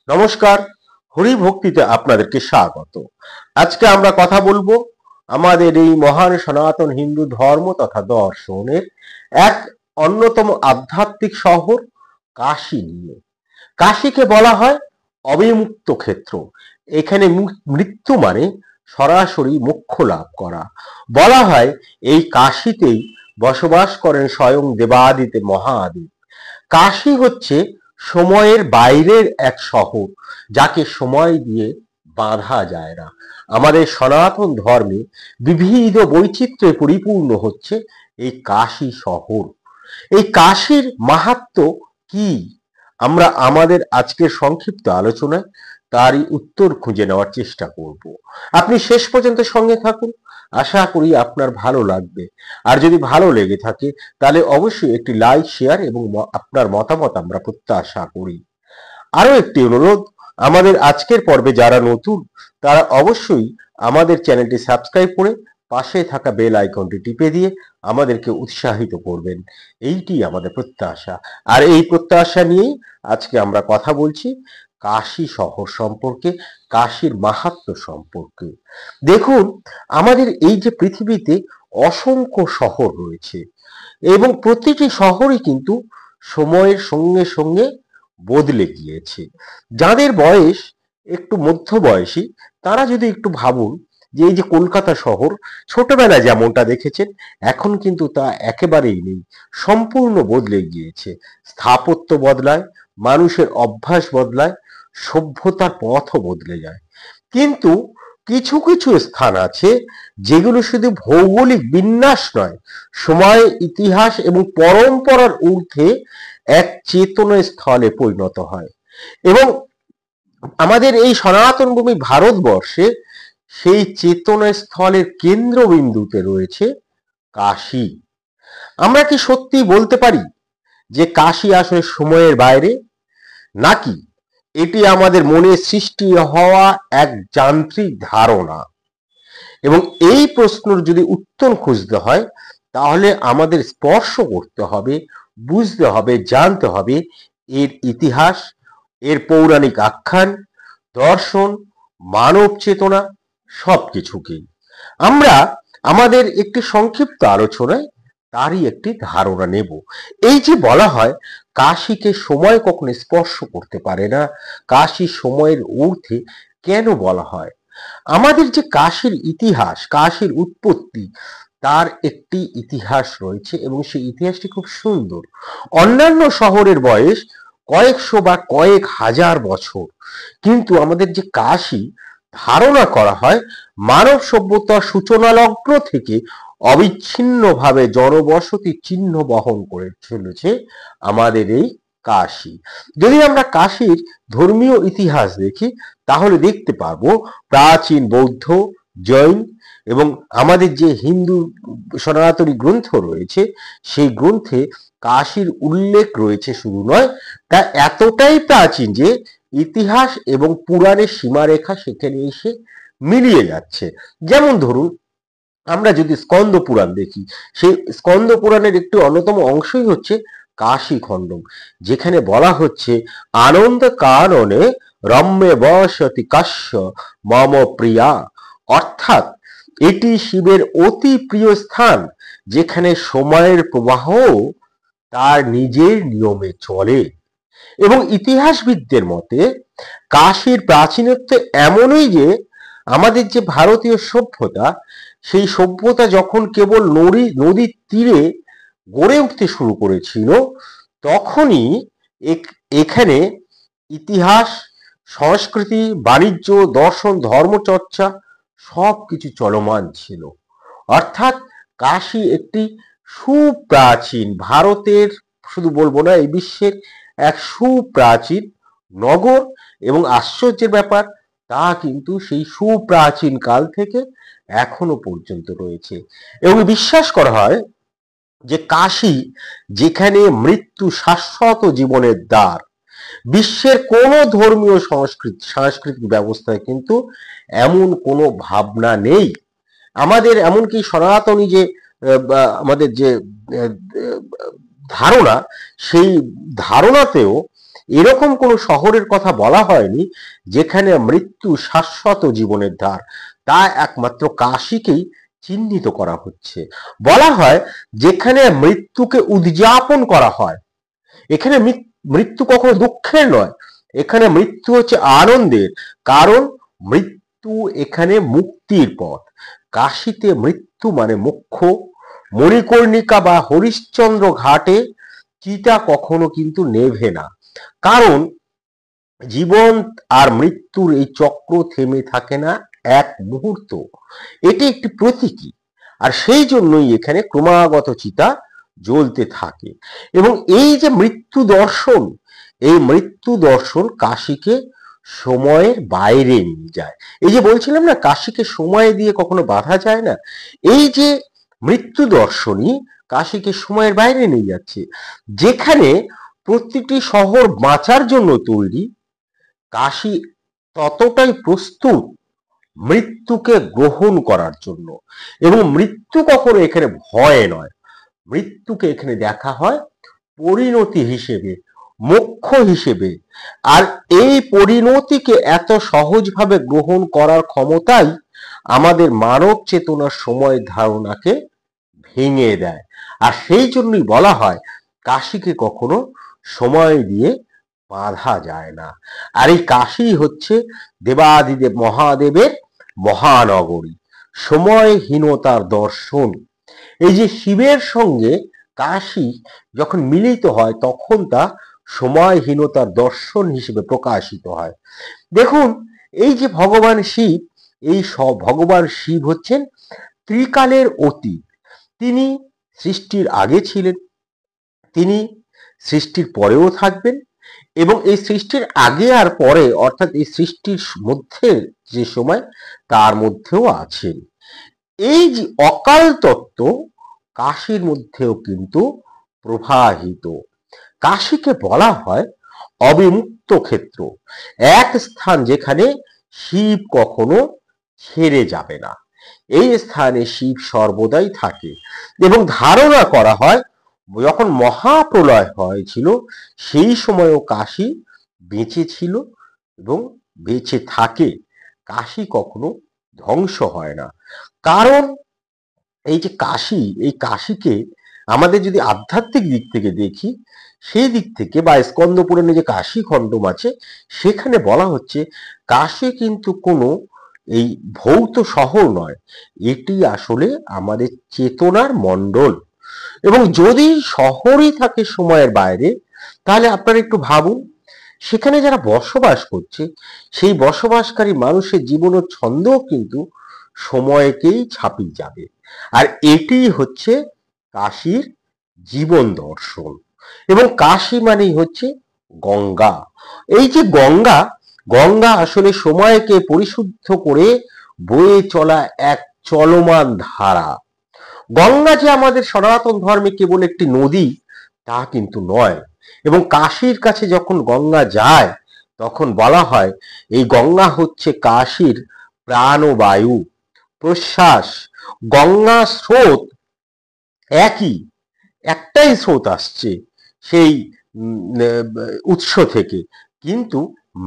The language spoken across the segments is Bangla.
নমস্কার, হরি ভক্তিতে আপনাদেরকে স্বাগত। আজকে আমরা কথা বলবো আমাদের এই মহান সনাতন হিন্দু ধর্ম তথা দর্শনের এক অন্যতম আধ্যাত্মিক শহর কাশী নিয়ে। কাশীকে বলা হয় অবিমুক্ত ক্ষেত্র। এখানে মৃত্যু মানে সরাসরি মোক্ষ লাভ করা। বলা হয় এই কাশীতেই বসবাস করেন স্বয়ং দেবাদিদেব মহাদেব। কাশী হচ্ছে সময়ের বাইরের এক শহর, যাকে সময় দিয়ে বাঁধা যায় না। আমাদের সনাতন ধর্মে বিবিধ বৈচিত্র্যে পরিপূর্ণ হচ্ছে এই কাশী শহর। এই কাশীর মাহাত্ম্য কি, আমরা আমাদের আজকের সংক্ষিপ্ত আলোচনায় তারই উত্তর খুঁজে নেওয়ার চেষ্টা করব। আপনি শেষ পর্যন্ত সঙ্গে থাকুন, আশা করি আপনার ভালো লাগবে। আর যদি ভালো লেগে থাকে তাহলে অবশ্যই একটি লাইক, শেয়ার এবং আপনার মতামত আমরা প্রত্যাশা করি। আরো একটি অনুরোধ, আমাদের আজকের পর্বে যারা নতুন তারা অবশ্যই আমাদের চ্যানেলটি সাবস্ক্রাইব করে পাশে থাকা বেল আইকনটি টিপে দিয়ে আমাদেরকে উৎসাহিত করবেন, এইটি আমাদের প্রত্যাশা। আর এই প্রত্যাশা নিয়েই আজকে আমরা কথা বলছি কাশী শহর সম্পর্কে, কাশীর মাহাত্ম্য সম্পর্কে। দেখুন, আমাদের এই যে পৃথিবীতে অসংখ্য শহর রয়েছে এবং প্রতিটি শহরই কিন্তু সময়ের সঙ্গে সঙ্গে বদলে গিয়েছে। যাদের বয়স একটু মধ্য বয়সী তারা যদি একটু ভাবুন যে এই যে কলকাতা শহর ছোটবেলায় যেমনটা দেখেছেন এখন কিন্তু তা একেবারেই নেই, সম্পূর্ণ বদলে গিয়েছে। স্থাপত্য বদলায়, মানুষের অভ্যাস বদলায়, সভ্যতার পথও বদলে যায়। কিন্তু কিছু কিছু স্থান আছে যেগুলো শুধু ভৌগোলিক বিন্যাস নয়, সময়, ইতিহাস এবং পরম্পরার ঊর্ধ্বে এক চেতনা স্থলে পরিণত হয়। এবং আমাদের এই সনাতন ভূমি ভারতবর্ষে সেই চেতনা স্থলের কেন্দ্রবিন্দুতে রয়েছে কাশী। আমরা কি সত্যি বলতে পারি যে কাশী আসলে সময়ের বাইরে, নাকি এটি আমাদের মনে সৃষ্টি হওয়া এক যান্ত্রিক ধারণা? এবং এই প্রশ্নের যদি উত্তর খুঁজতে হয় তাহলে আমাদের স্পর্শ করতে হবে, বুঝতে হবে, জানতে হবে এর ইতিহাস, এর পৌরাণিক আখ্যান, দর্শন, মানব চেতনা সবকিছুকেই। আমরা আমাদের একটি সংক্ষিপ্ত আলোচনায় তারই একটি ধারণা নেব। এই যে বলা হয় কাশীকে সময় কখনো স্পর্শ করতে পারে না, কাশী সময়ের ঊর্ধ্বে কেন বলা হয়? আমাদের যে কাশীর ইতিহাস, কাশীর উৎপত্তি, তার একটি ইতিহাস রয়েছে এবং সেই ইতিহাসটি খুব সুন্দর। অন্যান্য শহরের বয়স কয়েকশো বা কয়েক হাজার বছর, কিন্তু আমাদের যে কাশী ধারণা করা হয় মানব সভ্যতার সূচনা লগ্ন থেকে অবিচ্ছিন্নভাবে জনবসতি চিহ্ন বহন করে চলেছে আমাদের এই কাশী। যদি আমরা কাশীর ধর্মীয় ইতিহাস দেখি তাহলে দেখতে পাবো প্রাচীন বৌদ্ধ, জৈন এবং আমাদের যে হিন্দু সনাতনী গ্রন্থ রয়েছে সেই গ্রন্থে কাশীর উল্লেখ রয়েছে। শুধু নয়, তা এতটাই প্রাচীন যে ইতিহাস এবং পুরাণের সীমারেখা সেখানে এসে মিলিয়ে যাচ্ছে। যেমন ধরুন, আমরা যদি স্কন্দ পুরাণ দেখি, সেই স্কন্দ পুরাণের একটি অন্যতম অংশই হচ্ছে কাশী খণ্ডম, যেখানে বলা হচ্ছে আনন্দ কাননে রম্যে বসতি কাশ্য মম প্রিয়া, অর্থাৎ এটি শিবের অতি প্রিয় স্থান, যেখানে সময়ের প্রবাহ তার নিজের নিয়মে চলে। এবং ইতিহাসবিদদের মতে কাশীর প্রাচীনত্ব এমনই যে আমাদের যে ভারতীয় সভ্যতা, সেই সভ্যতা যখন কেবল নদীর তীরে গড়ে উঠতে শুরু করেছিল তখনই এখানে ইতিহাস, সংস্কৃতি, বাণিজ্য, দর্শন, ধর্মচর্চা সবকিছু চলমান ছিল। অর্থাৎ কাশী একটি সুপ্রাচীন, ভারতের শুধু বলবো না এই বিশ্বের এক সুপ্রাচীন নগর। এবং আশ্চর্যের ব্যাপার, তা কিন্তু সেই সুপ্রাচীন কাল থেকে এখনো পর্যন্ত রয়েছে। এবং বিশ্বাস করা হয় যে কাশী যেখানে মৃত্যু শাশ্বত জীবনের দ্বার। বিশ্বের কোন ধর্মীয় সাংস্কৃতিক ব্যবস্থায় কিন্তু এমন কোনো ভাবনা নেই। আমাদের এমনকি সনাতনী যে আমাদের যে ধারণা, সেই ধারণাতেও এরকম কোনো শহরের কথা বলা হয়নি যেখানে মৃত্যু শাশ্বত জীবনের ধার। তা একমাত্র কাশীকেই চিহ্নিত করা হচ্ছে। বলা হয় যেখানে মৃত্যুকে উদযাপন করা হয়। এখানে মৃত্যু কখনো দুঃখের নয়, এখানে মৃত্যু হচ্ছে আনন্দের। কারণ মৃত্যু এখানে মুক্তির পথ। কাশীতে মৃত্যু মানে মোক্ষ। মণিকর্ণিকা বা হরিশ্চন্দ্র ঘাটে চিতা কখনো কিন্তু নেভে না, কারণ জীবন আর মৃত্যুর এই চক্র থেমে থাকে না এক মুহূর্ত। এটি একটি প্রতীকী, আর সেই জন্যই এখানে ক্রমাগত চিতা জ্বলতে থাকে। এবং এই যে মৃত্যু দর্শন, এই মৃত্যু দর্শন কাশীকে সময়ের বাইরে নিয়ে যায়। এই যে বলছিলাম না, কাশীকে সময় দিয়ে কখনো বাঁধা যায় না, এই যে মৃত্যু দর্শনই কাশীকে সময়ের বাইরে নিয়ে যাচ্ছে। যেখানে প্রতিটি শহর বাঁচার জন্য তৈরি, কাশী ততটাই প্রস্তুত মৃত্যুকে গ্রহণ করার জন্য। এবং মৃত্যু কখনো এখানে ভয় নয়, মৃত্যুকে এখানে দেখা হয় পরিণতি হিসেবে, মোক্ষ হিসেবে। আর এই পরিণতিকে এত সহজভাবে গ্রহণ করার ক্ষমতাই আমাদের মানব চেতনার সময় ধারণাকে ভেঙে দেয়। আর সেই জন্যই বলা হয় কাশীকে কখনো সময় দিয়ে বাঁধা যায় না। আর এই কাশী হচ্ছে দেবাদিদেব মহাদেবের মহানগরী, সময়হীনতার দর্শন। এই যে শিবের সঙ্গে কাশী যখন মিলিত হয় তখন তা সময়হীনতার দর্শন হিসেবে প্রকাশিত হয়। দেখুন, এই যে ভগবান শিব, এই সব ভগবান শিব হচ্ছেন ত্রিকালের অতীত। তিনি সৃষ্টির আগে ছিলেন, তিনি সৃষ্টির পরেও থাকবেন, এবং এই সৃষ্টির আগে আর পরে অর্থাৎ এই সৃষ্টির মধ্যে যে সময় তার মধ্যেও আছেন। এই যে অকাল তত্ত্ব কাশীর মধ্যেও কিন্তু প্রবাহিত। কাশীকে বলা হয় অবিমুক্ত ক্ষেত্র, এক স্থান যেখানে শিব কখনো ছেড়ে যাবে না। এই স্থানে শিব সর্বদাই থাকে। এবং ধারণা করা হয় যখন মহাপ্রলয় হয়েছিল সেই সময়ও কাশী বেঁচে ছিল এবং বেঁচে থাকে। কাশী কখনো ধ্বংস হয় না, কারণ এই যে কাশী, এই কাশীকে আমাদের যদি আধ্যাত্মিক দিক থেকে দেখি, সেই দিক থেকে বা স্কন্দ পুরাণে যে কাশী খণ্ডম আছে সেখানে বলা হচ্ছে কাশী কিন্তু কোনো এই ভৌত শহর নয়, এটি আসলে আমাদের চেতনার মণ্ডল। এবং যদি শহরই থাকে সময়ের বাইরে, তাহলে আপনারা একটু ভাবুন সেখানে যারা বসবাস করছে সেই বসবাসকারী মানুষের জীবন ও ছন্দও কিন্তু সময়কেই ছাপিয়ে যাবে। আর এটি হচ্ছে কাশীর জীবন দর্শন। এবং কাশী মানেই হচ্ছে গঙ্গা। এই যে গঙ্গা, গঙ্গা আসলে সময়কে পরিশুদ্ধ করে বয়ে চলা এক চলমান ধারা। গঙ্গা যে আমাদের সনাতন ধর্মে কেবল একটি নদী তা কিন্তু নয়। এবং কাশীর কাছে যখন গঙ্গা যায় তখন বলা হয় এই গঙ্গা হচ্ছে কাশীর প্রাণবায়ু, প্রশ্বাস। গঙ্গা স্রোত একই, একটাই স্রোত আসছে সেই উৎস থেকে, কিন্তু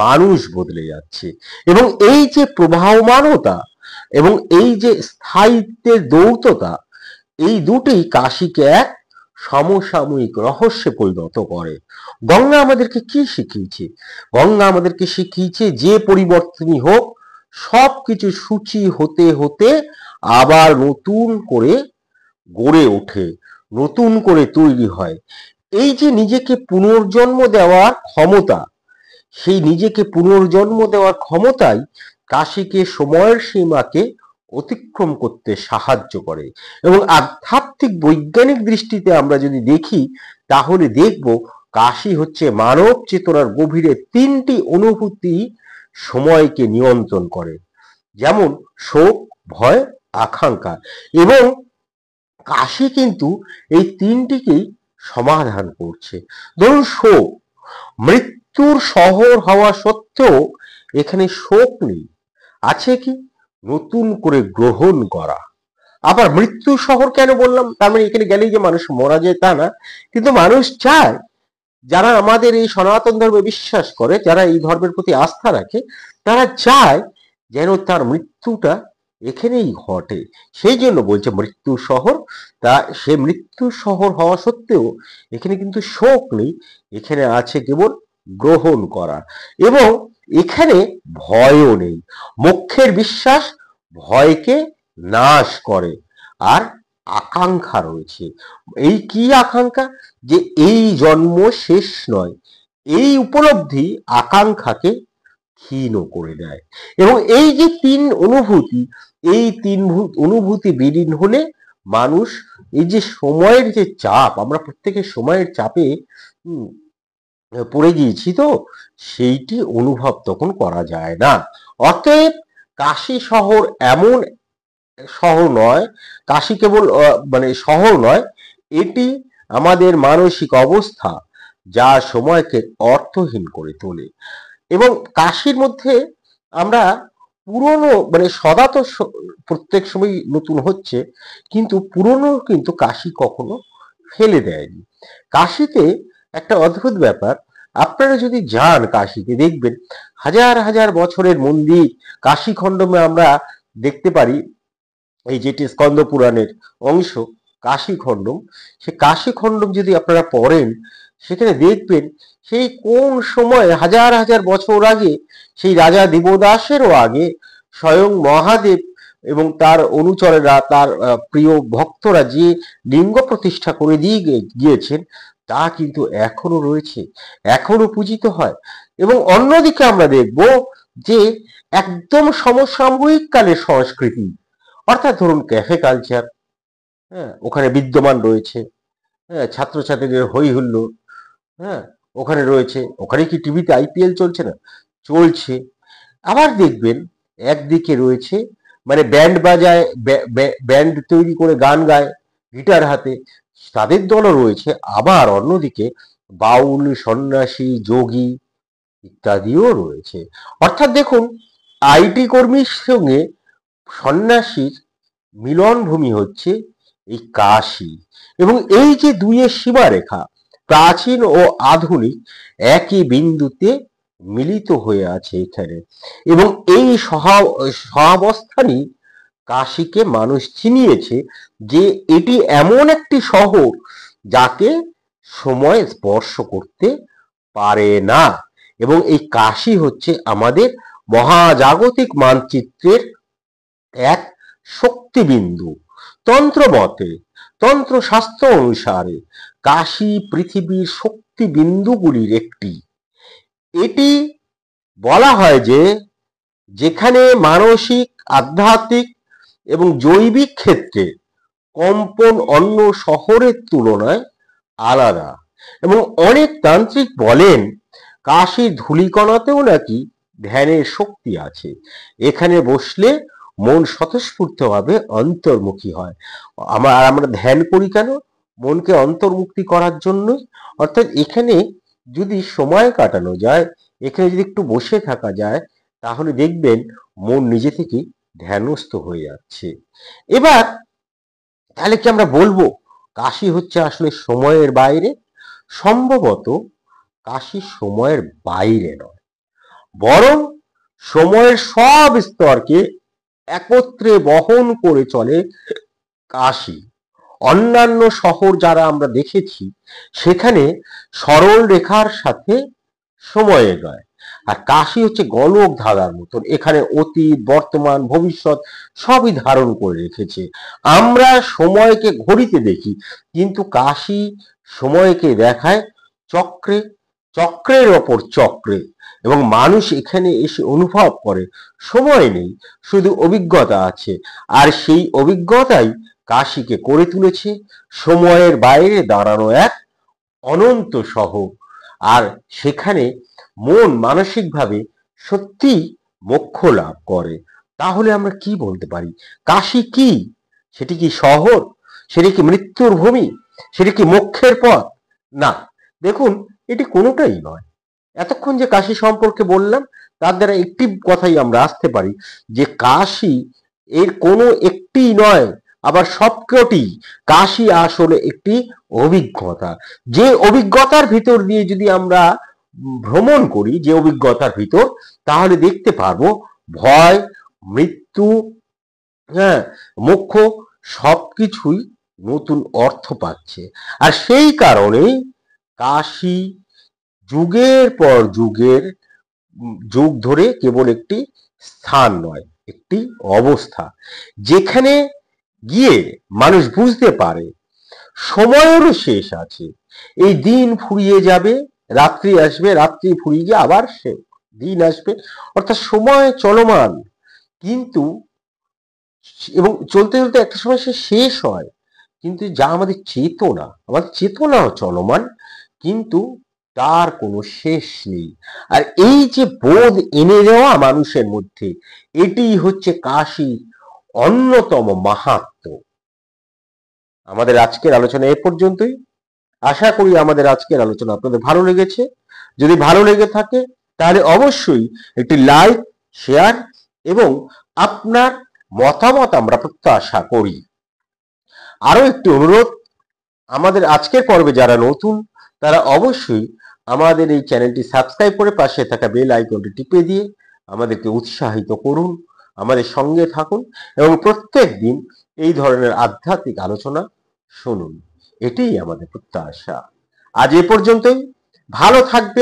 মানুষ বদলে যাচ্ছে। এবং এই যে প্রবাহমানতা এবং এই যে স্থায়িত্বের দৌত্যতা, এই দুটি কাশীকে এক সমসাময়িক রহস্যে পরিণত করে। গঙ্গা আমাদেরকে কি শিখিয়েছে? গঙ্গা আমাদেরকে শিখিয়েছে যে পরিবর্তনই হোক সবকিছু সূচি হতে হতে আবার নতুন করে গড়ে ওঠে, নতুন করে তৈরি হয়। এই যে নিজেকে পুনর্জন্ম দেওয়ার ক্ষমতা, সেই নিজেকে পুনর্জন্ম দেওয়ার ক্ষমতাই কাশীকে সময়ের সীমাকে অতিক্রম করতে সাহায্য করে। এবং আধ্যাত্মিক বৈজ্ঞানিক দৃষ্টিতে আমরা যদি দেখি তাহলে দেখব কাশী হচ্ছে মানব চেতনার গভীরে তিনটি অনুভূতি সময়কে নিয়ন্ত্রণ করে, যেমন শোক, ভয়, আকাঙ্ক্ষা। এবং কাশী কিন্তু এই তিনটিকেই সমাধান করছে। ধরুন শোক, মৃত্যুর শহর হওয়া সত্ত্বেও এখানে শোক নেই, আছে কি নতুন করে গ্রহণ করা। আবার মৃত্যু শহর কেন বললাম, তার মানে এখানে গেলেই যে মানুষ মারা যায় তা না, কিন্তু মানুষ চায় যারা আমাদের এই সনাতন ধর্মে বিশ্বাস করে, যারা এই ধর্মের প্রতি আস্থা রাখে, তারা চায় যেন তার মৃত্যুটা এখানেই ঘটে। সেই জন্য বলছে মৃত্যু শহর। তা সে মৃত্যু শহর হওয়া সত্ত্বেও এখানে কিন্তু শোক নেই, এখানে আছে কেবল গ্রহণ করা, এবং এখানে ভয়ও নেই। মোক্ষের বিশ্বাস ভয়কে নাশ করে। আর আকাঙ্ক্ষা রয়েছে। এই কি আকাঙ্ক্ষা? যে এই জন্ম শেষ নয়, এই উপলব্ধি আকাঙ্ক্ষাকে ক্ষীণ করে দেয়। এবং এই যে তিন অনুভূতি, এই তিন অনুভূতি বিলীন হলে মানুষ এই যে সময়ের যে চাপ, আমরা প্রত্যেকের সময়ের চাপে পড়ে গিয়েছি, তো সেইটি অনুভব তখন করা যায় না। অতএব কাশী শহর এমন শহর নয়, কাশী কেবল মানে শহর নয়, এটি আমাদের মানসিক অবস্থা যা সময়কে অর্থহীন করে তোলে। এবং কাশীর মধ্যে আমরা পুরনো মানে সদা তো প্রত্যেক সময় নতুন হচ্ছে, কিন্তু পুরনো কিন্তু কাশী কখনো ফেলে দেয়নি। কাশীতে একটা অদ্ভুত ব্যাপার, আপনারা যদি যান কাশীতে দেখবেন হাজার হাজার বছরের মন্দির। কাশী খণ্ডমে আমরা দেখতে পারি, এই যেটি স্কন্দ পুরাণের অংশ কাশী খণ্ডম, সে কাশী খণ্ডম যদি আপনারা পড়েন, সেখানে দেখবেন সেই কোন সময় হাজার হাজার বছর আগে, সেই রাজা দেবদাসেরও আগে স্বয়ং মহাদেব এবং তার অনুচরেরা, তার প্রিয় ভক্তরা যে লিঙ্গ প্রতিষ্ঠা করে দিয়ে গিয়েছেন, তা কিন্তু এখনো রয়েছে, এখনো পূজিত হয়। এবং অন্যদিকে আমরা দেখব যে একদম সমসাময়িক কালের সংস্কৃতি, অর্থাৎ ধরুন ক্যাফে কালচার, হ্যাঁ, ওখানে বিদ্যমান রয়েছে। হ্যাঁ, ছাত্রছাত্রীদের হই হুল্লোড়, হ্যাঁ, ওখানে রয়েছে। ওখানে কি টিভিতে আইপিএল চলছে না? চলছে। আবার দেখবেন একদিকে রয়েছে মানে ব্যান্ড বাজায়, ব্যান্ড তৈরি করে গান গায় গিটার হাতে, তাদের দলও রয়েছে। আবার অন্যদিকে বাউল, সন্ন্যাসী, যোগী ইত্যাদিও রয়েছে। অর্থাৎ দেখুন, আইটি কর্মীর সঙ্গে সন্ন্যাসীর মিলন ভূমি হচ্ছে এই কাশী। এবং এই যে দুইয়ের সীমারেখা, প্রাচীন ও আধুনিক একই বিন্দুতে মিলিত হয়ে আছে এখানে। এবং এই সহাবস্থানই কাশীকে মানুষ চিনিয়েছে যে এটি এমন একটি শহর যাকে সময় স্পর্শ করতে পারে না। এবং এই কাশী হচ্ছে আমাদের মহাজাগতিক মানচিত্রের এক শক্তিবিন্দু। তন্ত্র মতে, তন্ত্র শাস্ত্র অনুসারে কাশী পৃথিবীর শক্তি বিন্দুগুলির একটি। এটি বলা হয় যে যেখানে মানসিক, আধ্যাত্মিক এবং জৈবিক ক্ষেত্রে কম্পন অন্য শহরের তুলনায় আলাদা। এবং অনেক তান্ত্রিক বলেন কাশীর ধূলিকণাতেও নাকি ধ্যানের শক্তি আছে। এখানে বসলে মন স্বতঃস্ফূর্তভাবে অন্তর্মুখী হয়। আমরা ধ্যান করি কেন? মনকে অন্তর্মুক্তি করার জন্য। অর্থাৎ এখানে যদি সময় কাটানো যায়, এখানে যদি একটু বসে থাকা যায়, তাহলে দেখবেন মন নিজে থেকেই ধ্যানস্থ হয়ে যাচ্ছে। এবার তাহলে কি আমরা বলবো কাশী হচ্ছে আসলে সময়ের বাইরে? সম্ভবত কাশী সময়ের বাইরে নয়, বরং সময়ের সব স্তরকে একত্রে বহন করে চলে কাশী। অন্যান্য শহর যারা আমরা দেখেছি, সেখানে সরল রেখার সাথে সময় এগোয়, আর কাশী হচ্ছে গোলক ধাঁধার মতন। এখানে অতীত, বর্তমান, ভবিষ্যৎ সবই ধারণ করে রেখেছে। আমরা সময়কে ঘড়িতে দেখি, কিন্তু কাশী সময়কে দেখায় চক্রে, চক্রের ওপর চক্রে। এবং মানুষ এখানে এসে অনুভব করে সময় নেই, শুধু অভিজ্ঞতা আছে। আর সেই অভিজ্ঞতাই কাশীকে করে তুলেছে সময়ের বাইরে দাঁড়ানো এক অনন্ত শহর। আর সেখানে মন মানসিকভাবে সত্যি মোক্ষ লাভ করে। তাহলে আমরা কি বলতে পারি? কাশী কি? সেটি কি শহর? সেটি কি মৃত্যুর ভূমি? সেটি কি মোক্ষের পথ? না, দেখুন, এটি কোনোটাই নয়। এতক্ষণ যে কাশী সম্পর্কে বললাম, তার দ্বারা একটি কথাই আমরা আসতে পারি যে কাশী এর কোনো একটি নয়, আবার সবকটি কাশি আসলে একটি অভিজ্ঞতা, যে অভিজ্ঞতার ভিতর দিয়ে যদি আমরা ভ্রমণ করি, যে অভিজ্ঞতার ভিতর, তাহলে দেখতে পারবো ভয়, মৃত্যু, হ্যাঁ, মোক্ষ সবকিছুই নতুন অর্থ পাচ্ছে। আর সেই কারণেই কাশি যুগের পর যুগ ধরে কেবল একটি স্থান নয়, একটি অবস্থা, যেখানে গিয়ে মানুষ বুঝতে পারে সময়েরও শেষ আছে। এই দিন ফুরিয়ে যাবে, রাত্রি আসবে, রাত্রি ফুরিয়ে গিয়ে আবার সে দিন আসবে, অর্থাৎ সময় চলমান, কিন্তু এবং চলতে চলতে একটা সময় সে শেষ হয়। কিন্তু যা আমাদের চেতনাও চলমান, কিন্তু তার কোনো শেষ নেই। আর এই যে বোধ এনে দেওয়া মানুষের মধ্যে, এটি হচ্ছে কাশী অন্যতম মাহাত্ম্য। আমাদের আজকের আলোচনা এ পর্যন্তই। আশা করি আমাদের আজকের আলোচনা আপনাদের ভালো লেগেছে। যদি ভালো লেগে থাকে তাহলে অবশ্যই একটি লাইক, শেয়ার এবং আপনার মতামত আমরা প্রত্যাশা করি। আরো একটি অনুরোধ, আমাদের আজকের পর্বে যারা নতুন, তারা অবশ্যই আমাদের এই চ্যানেলটি সাবস্ক্রাইব করে পাশে থাকা বেল আইকনটি টিপে দিয়ে আমাদেরকে উৎসাহিত করুন, আমাদের সঙ্গে থাকুন এবং প্রত্যেক দিন এই ধরনের আধ্যাত্মিক আলোচনা শুনুন। এটাই আমাদের প্রত্যাশা। আজ এ পর্যন্তই। ভালো থাকবে।